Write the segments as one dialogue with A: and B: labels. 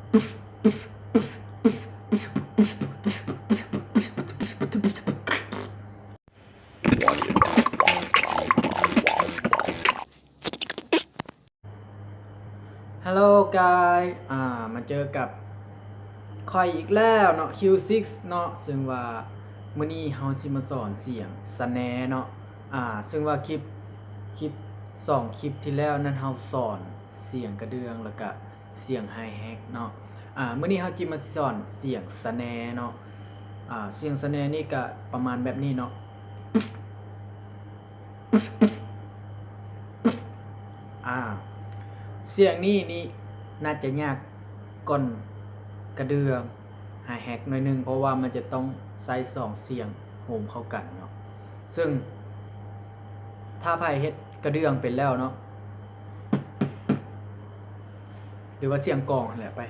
A: ฮัลโหลกายมาเจอกับคอยอีกแล้วเนาะ Q6 เนาะซึ่งว่ามื้อนี้เฮาสิมาสอนเสียงสแนร์เนาะซึ่งว่าคลิป2คลิปที่แล้วนั้นเฮาสอนเสียงกระเดื่องแล้วก็เสียงไฮแฮกเนาะมื้อนี้เฮาจิมาสอนเสียงสแนร์เนาะเสียงสแนร์นี่ก็ประมาณแบบนี้เนาะเสียงนี่น่าจะยากก่อนกระเดืองไฮแฮกหน่อยนึงเพราะว่ามันจะต้องใส่2เสียงโฮมเข้ากันเนาะซึ่งถ้าไผเฮ็ดกระเดืองเป็นแล้วเนาะหรือว่าเสียงกลองแหละไป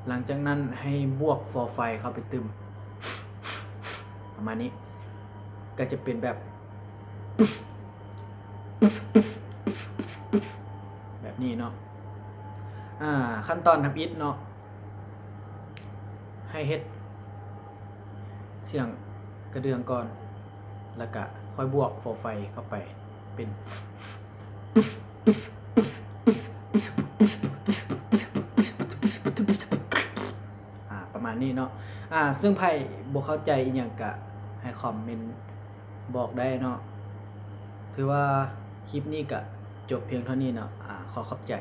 A: หลังจากนั้นให้บวกฟอร์ไฟเข้าไปตึมประมาณนี้ก็จะเป็นแบบนี้เนาะขั้นตอนทำอิฐเนาะให้เฮ็ดเสียงกระเดื่องก่อนแล้วก็ค่อยบวกโฟไฟเข้าไปเป็นประมาณนี้เนาะซึ่งไผบ่เข้าใจอีหยังก็ให้คอมเมนต์บอกได้เนาะถือว่าคลิปนี้ก็จบเพียงเท่านี้เนาะขอขอบใจ